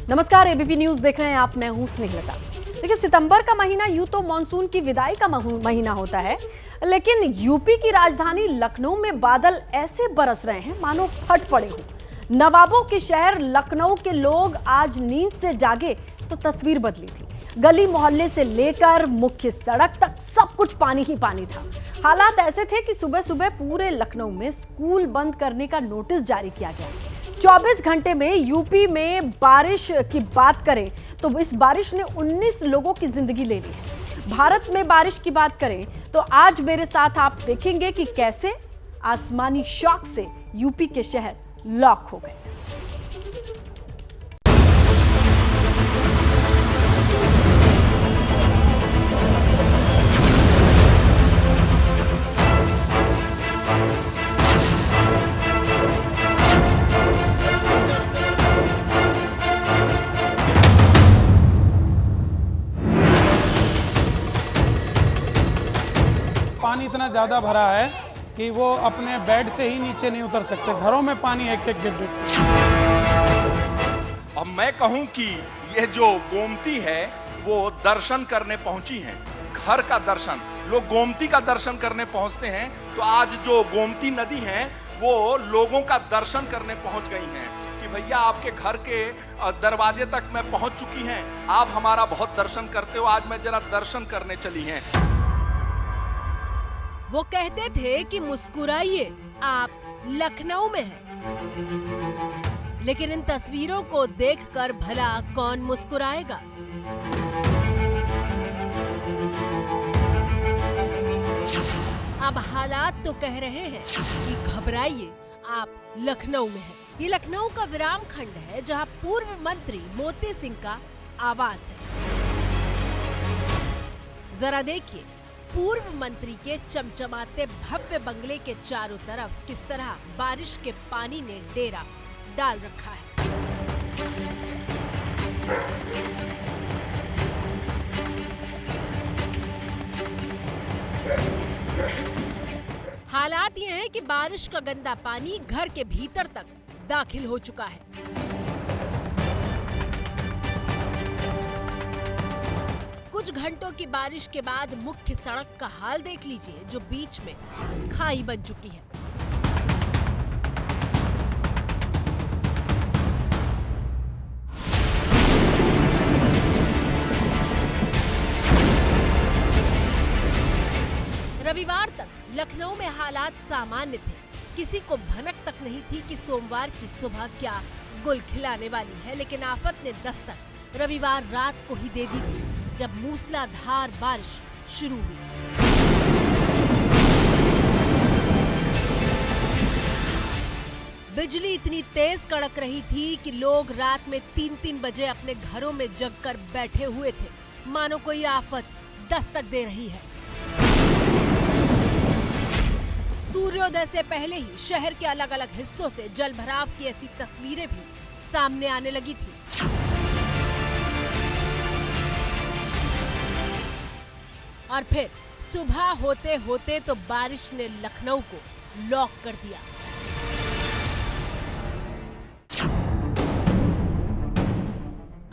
नमस्कार, ABP news देख रहे हैं आप। मैं हूं स्नेहलता। देखिए, सितंबर का महीना यूं तो मॉनसून की विदाई का महीना होता है, लेकिन यूपी की राजधानी लखनऊ में बादल ऐसे बरस रहे हैं मानो फट पड़े हों। नवाबों के शहर लखनऊ के लोग आज नींद से जागे तो तस्वीर बदली थी। गली मोहल्ले से लेकर मुख्य सड़क तक सब कुछ पानी ही पानी था। हालात ऐसे थे कि सुबह सुबह पूरे लखनऊ में स्कूल बंद करने का नोटिस जारी किया गया। 24 घंटे में यूपी में बारिश की बात करें तो इस बारिश ने 19 लोगों की जिंदगी ले ली है। भारत में बारिश की बात करें तो आज मेरे साथ आप देखेंगे कि कैसे आसमानी शॉक से यूपी के शहर लॉक हो गए। पानी इतना ज़्यादा भरा है कि वो अपने बेड से ही नीचे नहीं उतर सकते। घरों में पानी एक एक गिर। अब मैं कहूं कि यह जो गोमती है वो दर्शन करने पहुंची है, घर का दर्शन। लोग गोमती का दर्शन करने पहुंचते हैं, तो आज जो गोमती नदी है वो लोगों का दर्शन करने पहुंच गई हैं कि भैया आपके घर के दरवाजे तक मैं पहुंच चुकी हैं, आप हमारा बहुत दर्शन करते हो, आज मैं जरा दर्शन करने चली हैं। वो कहते थे कि मुस्कुराइए, आप लखनऊ में हैं। लेकिन इन तस्वीरों को देखकर भला कौन मुस्कुराएगा? अब हालात तो कह रहे हैं कि घबराइए, आप लखनऊ में हैं। ये लखनऊ का विराम खंड है जहां पूर्व मंत्री मोती सिंह का आवास है। जरा देखिए, पूर्व मंत्री के चमचमाते भव्य बंगले के चारों तरफ किस तरह बारिश के पानी ने डेरा डाल रखा है। हालात ये हैं कि बारिश का गंदा पानी घर के भीतर तक दाखिल हो चुका है। कुछ घंटों की बारिश के बाद मुख्य सड़क का हाल देख लीजिए, जो बीच में खाई बन चुकी है। रविवार तक लखनऊ में हालात सामान्य थे। किसी को भनक तक नहीं थी कि सोमवार की सुबह क्या गुल खिलाने वाली है, लेकिन आफत ने दस्तक रविवार रात को ही दे दी थी, जब मूसलाधार बारिश शुरू हुई। बिजली इतनी तेज कड़क रही थी कि लोग रात में 3-3 बजे अपने घरों में जगकर बैठे हुए थे, मानो कोई आफत दस्तक दे रही है। सूर्योदय से पहले ही शहर के अलग अलग हिस्सों से जलभराव की ऐसी तस्वीरें भी सामने आने लगी थी। और फिर सुबह होते होते तो बारिश ने लखनऊ को लॉक कर दिया।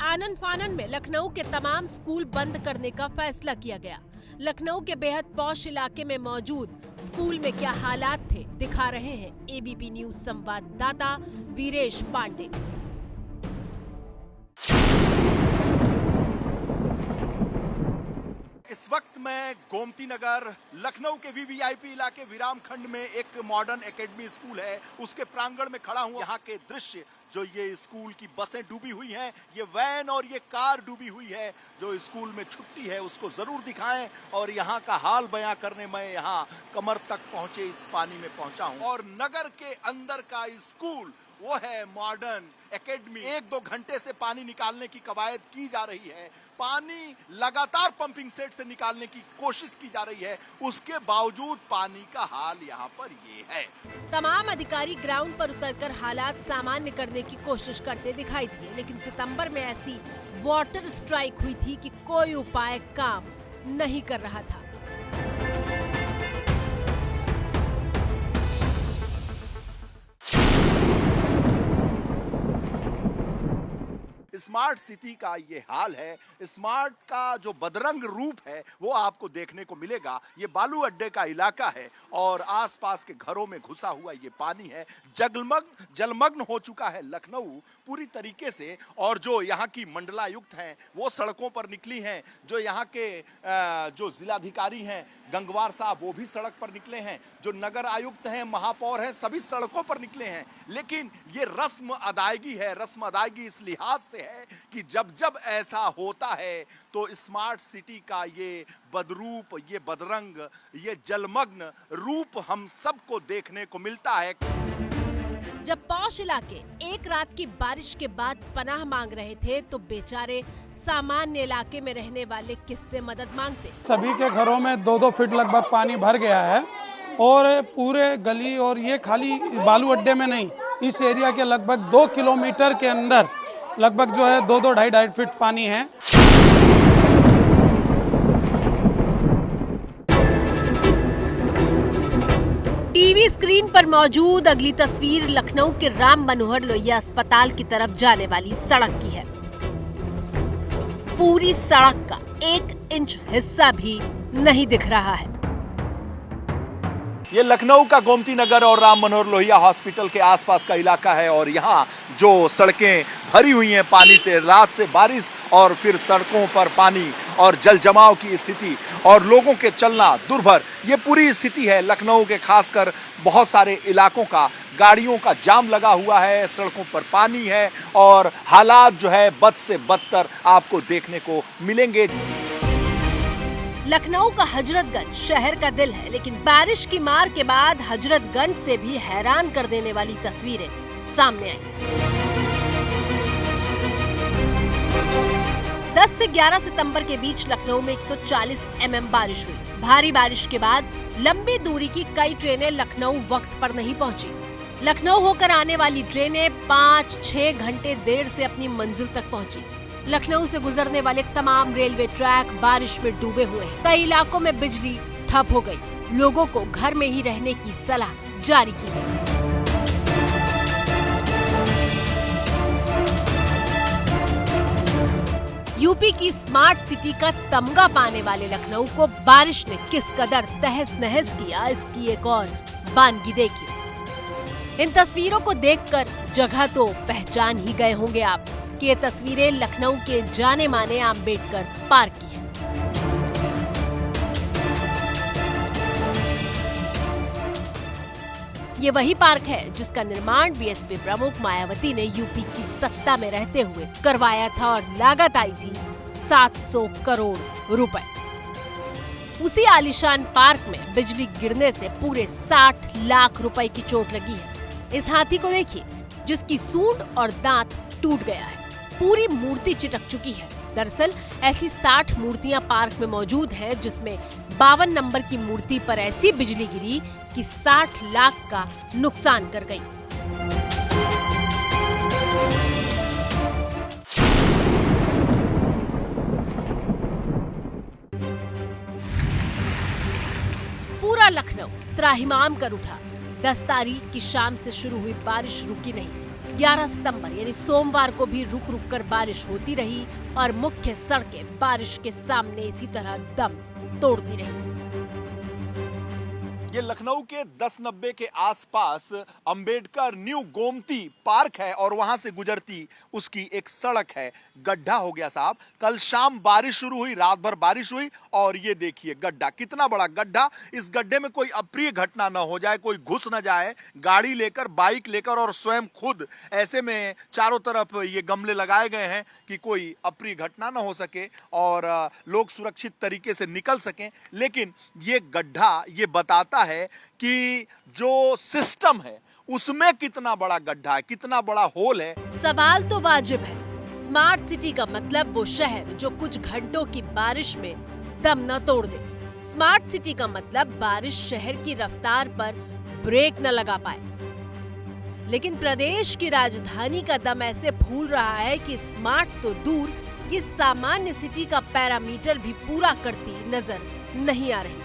आनन फानन में लखनऊ के तमाम स्कूल बंद करने का फैसला किया गया। लखनऊ के बेहद पॉश इलाके में मौजूद स्कूल में क्या हालात थे, दिखा रहे हैं एबीपी न्यूज संवाददाता वीरेश पांडे। इस वक्त मैं गोमती नगर लखनऊ के वीवीआईपी इलाके विराम खंड में एक मॉडर्न एकेडमी स्कूल है, उसके प्रांगण में खड़ा हूं। यहाँ के दृश्य, जो ये स्कूल की बसें डूबी हुई हैं, ये वैन और ये कार डूबी हुई है, जो स्कूल में छुट्टी है उसको जरूर दिखाएं। और यहाँ का हाल बयां करने मैं यहाँ कमर तक पहुंचे इस पानी में पहुंचा हूं। और नगर के अंदर का स्कूल वो है मॉडर्न एकेडमी। 1-2 घंटे से पानी निकालने की कवायद की जा रही है। पानी लगातार पंपिंग सेट से निकालने की कोशिश की जा रही है, उसके बावजूद पानी का हाल यहाँ पर ये है। तमाम अधिकारी ग्राउंड पर उतरकर हालात सामान्य करने की कोशिश करते दिखाई दिए, लेकिन सितंबर में ऐसी वाटर स्ट्राइक हुई थी कि कोई उपाय काम नहीं कर रहा था। स्मार्ट सिटी का ये हाल है। स्मार्ट का जो बदरंग रूप है वो आपको देखने को मिलेगा। ये बालू अड्डे का इलाका है और आसपास के घरों में घुसा हुआ ये पानी है। जलमग्न हो चुका है लखनऊ पूरी तरीके से। और जो यहाँ की मंडलायुक्त हैं वो सड़कों पर निकली हैं। जो यहाँ के जो जिलाधिकारी हैं गंगवार साहब वो भी सड़क पर निकले हैं। जो नगर आयुक्त हैं, महापौर हैं, सभी सड़कों पर निकले हैं। लेकिन ये रस्म अदायगी है। रस्म अदायगी इस लिहाज से है कि जब जब ऐसा होता है तो स्मार्ट सिटी का ये बदरूप, ये बदरंग, ये जलमग्न रूप हम सबको देखने को मिलता है। जब पौष इलाके एक रात की बारिश के बाद पनाह मांग रहे थे तो बेचारे सामान्य इलाके में रहने वाले किससे मदद मांगते। सभी के घरों में 2-2 फीट लगभग पानी भर गया है और पूरे गली, और ये खाली बालू अड्डे में नहीं, इस एरिया के लगभग 2 किलोमीटर के अंदर लगभग जो है 2-2, 2.5 फीट पानी है। टीवी स्क्रीन पर मौजूद अगली तस्वीर लखनऊ के राम मनोहर लोहिया अस्पताल की तरफ जाने वाली सड़क की है। पूरी सड़क का 1 इंच हिस्सा भी नहीं दिख रहा है। ये लखनऊ का गोमती नगर और राम मनोहर लोहिया हॉस्पिटल के आसपास का इलाका है और यहाँ जो सड़कें भरी हुई हैं पानी से, रात से बारिश और फिर सड़कों पर पानी और जल जमाव की स्थिति और लोगों के चलना दुर्भर, ये पूरी स्थिति है लखनऊ के। खासकर बहुत सारे इलाकों का गाड़ियों का जाम लगा हुआ है, सड़कों पर पानी है और हालात जो है बद से बदतर आपको देखने को मिलेंगे। लखनऊ का हजरतगंज शहर का दिल है, लेकिन बारिश की मार के बाद हजरतगंज से भी हैरान कर देने वाली तस्वीरें सामने आई। 10 से 11 सितंबर के बीच लखनऊ में 140 mm बारिश हुई। भारी बारिश के बाद लंबी दूरी की कई ट्रेनें लखनऊ वक्त पर नहीं पहुंची। लखनऊ होकर आने वाली ट्रेनें 5-6 घंटे देर से अपनी मंजिल तक पहुंची। लखनऊ से गुजरने वाले तमाम रेलवे ट्रैक बारिश में डूबे हुए हैं। कई इलाकों में बिजली ठप हो गई। लोगों को घर में ही रहने की सलाह जारी की गई। यूपी की स्मार्ट सिटी का तमगा पाने वाले लखनऊ को बारिश ने किस कदर तहस नहस किया, इसकी एक और बानगी देखिए। इन तस्वीरों को देखकर जगह तो पहचान ही गए होंगे आप कि ये तस्वीरें लखनऊ के जाने माने आम्बेडकर पार्क की हैं। ये वही पार्क है जिसका निर्माण बीएसपी प्रमुख मायावती ने यूपी की सत्ता में रहते हुए करवाया था और लागत आई थी 700 करोड़ रुपए। उसी आलीशान पार्क में बिजली गिरने से पूरे 60 लाख रुपए की चोट लगी है। इस हाथी को देखिए जिसकी सूंड और दांत टूट गया है। पूरी मूर्ति चिटक चुकी है। दरअसल ऐसी 60 मूर्तियां पार्क में मौजूद हैं जिसमें 52 नंबर की मूर्ति पर ऐसी बिजली गिरी कि 60 लाख का नुकसान कर गई। पूरा लखनऊ त्राहिमाम कर उठा। 10 तारीख की शाम से शुरू हुई बारिश रुकी नहीं। 11 सितंबर यानी सोमवार को भी रुक रुक कर बारिश होती रही और मुख्य सड़कें बारिश के सामने इसी तरह दम तोड़ती रही। ये लखनऊ के 1090 के आसपास अंबेडकर न्यू गोमती पार्क है और वहां से गुजरती उसकी एक सड़क है। गड्ढा हो गया साहब। कल शाम बारिश शुरू हुई, रात भर बारिश हुई और ये देखिए गड्ढा, कितना बड़ा गड्ढा। इस गड्ढे में कोई अप्रिय घटना न हो जाए, कोई घुस न जाए गाड़ी लेकर, बाइक लेकर और स्वयं खुद। ऐसे में चारों तरफ ये गमले लगाए गए हैं कि कोई अप्रिय घटना न हो सके और लोग सुरक्षित तरीके से निकल सकें। लेकिन ये गड्ढा ये बताता है कि जो सिस्टम है उसमें कितना बड़ा गड्ढा है, कितना बड़ा होल है। सवाल तो वाजिब है। स्मार्ट सिटी का मतलब वो शहर जो कुछ घंटों की बारिश में दम न तोड़ दे। स्मार्ट सिटी का मतलब बारिश शहर की रफ्तार पर ब्रेक न लगा पाए। लेकिन प्रदेश की राजधानी का दम ऐसे फूल रहा है कि स्मार्ट तो दूर, ये सामान्य सिटी का पैरामीटर भी पूरा करती नजर नहीं आ रही।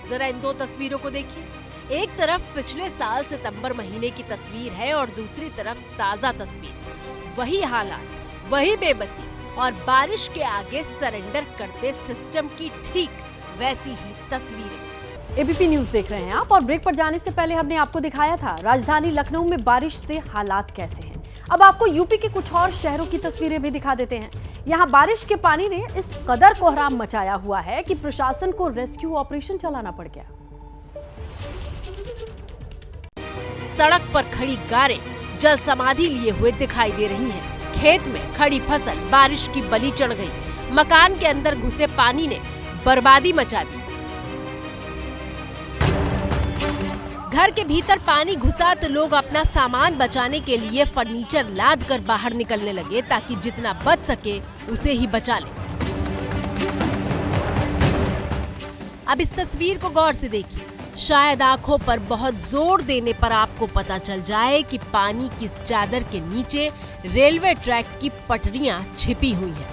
जरा इन दो तस्वीरों को देखिए। एक तरफ पिछले साल सितंबर महीने की तस्वीर है और दूसरी तरफ ताजा तस्वीर। वही हालात, वही बेबसी और बारिश के आगे सरेंडर करते सिस्टम की ठीक वैसी ही तस्वीरें। एबीपी न्यूज देख रहे हैं आप, और ब्रेक पर जाने से पहले हमने आपको दिखाया था राजधानी लखनऊ में बारिश से हालात कैसे हैं। अब आपको यूपी के कुछ और शहरों की तस्वीरें भी दिखा देते हैं। यहाँ बारिश के पानी ने इस कदर कोहराम मचाया हुआ है कि प्रशासन को रेस्क्यू ऑपरेशन चलाना पड़ गया। सड़क पर खड़ी कारें जल समाधि लिए हुए दिखाई दे रही हैं। खेत में खड़ी फसल बारिश की बलि चढ़ गई। मकान के अंदर घुसे पानी ने बर्बादी मचा दी। घर के भीतर पानी घुसा तो लोग अपना सामान बचाने के लिए फर्नीचर लाद कर बाहर निकलने लगे ताकि जितना बच सके उसे ही बचा ले। अब इस तस्वीर को गौर से देखिए। शायद आंखों पर बहुत जोर देने पर आपको पता चल जाए कि पानी की इस चादर के नीचे रेलवे ट्रैक की पटरियां छिपी हुई हैं।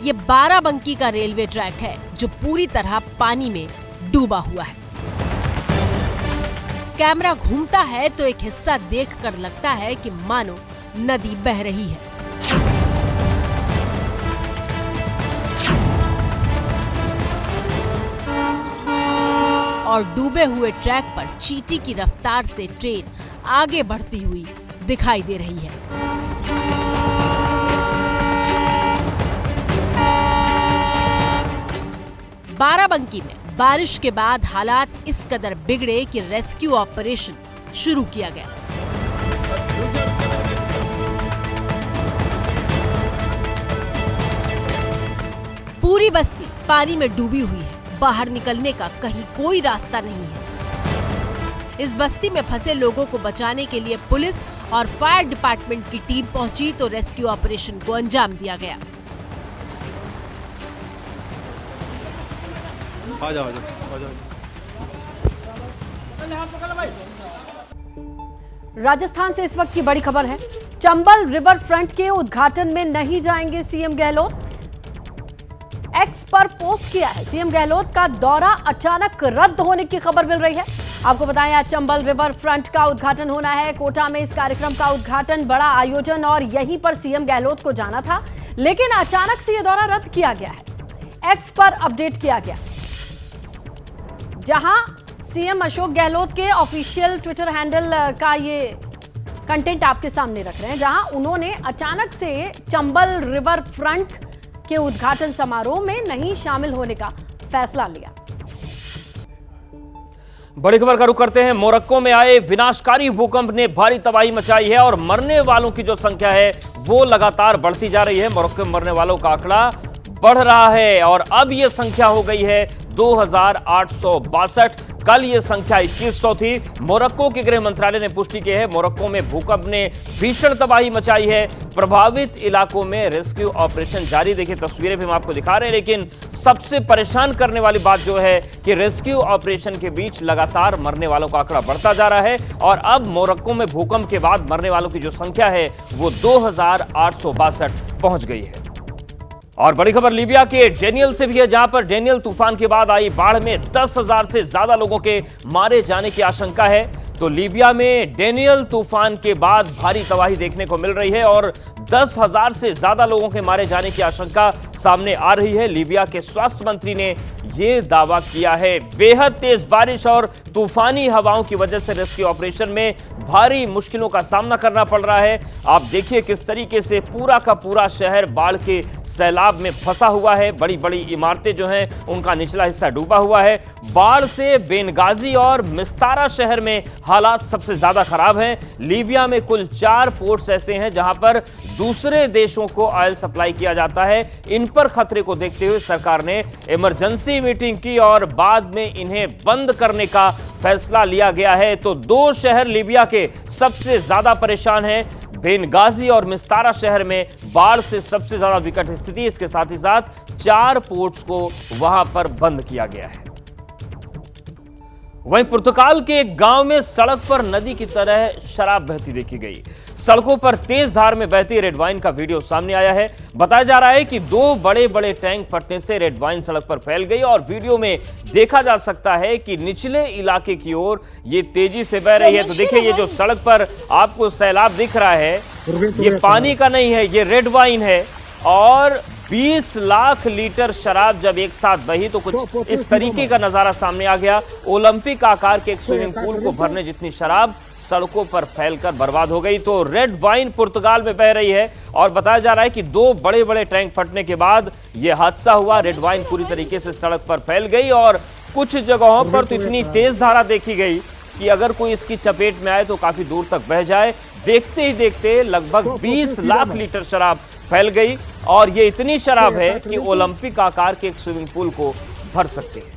ये बाराबंकी का रेलवे ट्रैक है जो पूरी तरह पानी में डूबा हुआ है। कैमरा घूमता है तो एक हिस्सा देखकर लगता है कि मानो नदी बह रही है। और डूबे हुए ट्रैक पर चींटी की रफ्तार से ट्रेन आगे बढ़ती हुई दिखाई दे रही है। बाराबंकी में बारिश के बाद हालात इस कदर बिगड़े कि रेस्क्यू ऑपरेशन शुरू किया गया। पूरी बस्ती पानी में डूबी हुई है। बाहर निकलने का कहीं कोई रास्ता नहीं है। इस बस्ती में फंसे लोगों को बचाने के लिए पुलिस और फायर डिपार्टमेंट की टीम पहुंची तो रेस्क्यू ऑपरेशन को अंजाम दिया गया। आ जाओ। राजस्थान से इस वक्त की बड़ी खबर है। चंबल रिवर फ्रंट के उद्घाटन में नहीं जाएंगे सीएम गहलोत। एक्स पर पोस्ट किया है। सीएम गहलोत का दौरा अचानक रद्द होने की खबर मिल रही है। आपको बताएं आज चंबल रिवर फ्रंट का उद्घाटन होना है। कोटा में इस कार्यक्रम का उद्घाटन, बड़ा आयोजन, और यहीं पर सीएम गहलोत को जाना था, लेकिन अचानक से यह दौरा रद्द किया गया है। एक्स पर अपडेट किया गया, जहां सीएम अशोक गहलोत के ऑफिशियल ट्विटर हैंडल का ये कंटेंट आपके सामने रख रहे हैं, जहां उन्होंने अचानक से चंबल रिवर फ्रंट के उद्घाटन समारोह में नहीं शामिल होने का फैसला लिया। बड़ी खबर का रुख करते हैं। मोरक्को में आए विनाशकारी भूकंप ने भारी तबाही मचाई है और मरने वालों की जो संख्या है वो लगातार बढ़ती जा रही है। मोरक्को में मरने वालों का आंकड़ा बढ़ रहा है और अब यह संख्या हो गई है 2862। कल ये संख्या 2100 थी। मोरक्को के गृह मंत्रालय ने पुष्टि की है मोरक्को में भूकंप ने भीषण तबाही मचाई है। प्रभावित इलाकों में रेस्क्यू ऑपरेशन जारी। देखिए तस्वीरें भी हम आपको दिखा रहे हैं, लेकिन सबसे परेशान करने वाली बात जो है कि रेस्क्यू ऑपरेशन के बीच लगातार मरने वालों का आंकड़ा बढ़ता जा रहा है और अब मोरक्को में भूकंप के बाद मरने वालों की जो संख्या है वो 2862 पहुंच गई है। और बड़ी खबर लीबिया के डेनियल से भी है, जहां पर डेनियल तूफान के बाद आई बाढ़ में 10,000 से ज्यादा लोगों के मारे जाने की आशंका है। तो लीबिया में डेनियल तूफान के बाद भारी तबाही देखने को मिल रही है और 10,000 से ज्यादा लोगों के मारे जाने की आशंका सामने आ रही है। लीबिया के स्वास्थ्य मंत्री ने यह दावा किया है। बेहद तेज बारिश और तूफानी हवाओं की वजह से रेस्क्यू ऑपरेशन में भारी मुश्किलों का सामना करना पड़ रहा है। आप देखिए किस तरीके से पूरा का पूरा शहर बाढ़ के सैलाब में फंसा हुआ है। बड़ी बड़ी इमारतें जो हैं उनका निचला हिस्सा डूबा हुआ है। बाढ़ से बेनगाजी और मिस्तारा शहर में हालात सबसे ज्यादा खराब हैं। लीबिया में कुल 4 पोर्ट्स ऐसे हैं जहां पर दूसरे देशों को ऑयल सप्लाई किया जाता है। इन पर खतरे को देखते हुए सरकार ने इमरजेंसी मीटिंग की और बाद में इन्हें बंद करने का फैसला लिया गया है। तो 2 शहर लीबिया के सबसे ज्यादा परेशान हैं। बेनगाजी और मिस्तारा शहर में बाढ़ से सबसे ज्यादा विकट स्थिति। इसके साथ ही साथ 4 पोर्ट्स को वहां पर बंद किया गया है। वहीं पुर्तगाल के एक गांव में सड़क पर नदी की तरह शराब बहती देखी गई। सड़कों पर तेज धार में बहती रेड वाइन का वीडियो सामने आया है। बताया जा रहा है कि 2 बड़े बड़े टैंक फटने से रेड वाइन सड़क पर फैल गई और वीडियो में देखा जा सकता है कि निचले इलाके की ओर ये तेजी से बह रही है। तो देखिए, ये जो सड़क पर आपको सैलाब दिख रहा है, ये पानी का नहीं है, ये रेड वाइन है। और 20 लाख लीटर शराब जब एक साथ बही तो कुछ इस तरीके का नजारा सामने आ गया। ओलंपिक आकार के एक स्विमिंग पूल को भरने जितनी शराब सड़कों पर फैलकर बर्बाद हो गई। तो रेड वाइन पुर्तगाल में बह रही है और बताया जा रहा है कि 2 बड़े बड़े टैंक फटने के बाद यह हादसा हुआ। रेड वाइन पूरी तरीके से सड़क पर फैल गई और कुछ जगहों पर तो इतनी तेज धारा देखी गई कि अगर कोई इसकी चपेट में आए तो काफी दूर तक बह जाए। देखते ही देखते लगभग 20 लाख लीटर शराब फैल गई और ये इतनी शराब है कि ओलंपिक आकार के एक स्विमिंग पूल को भर सकती है।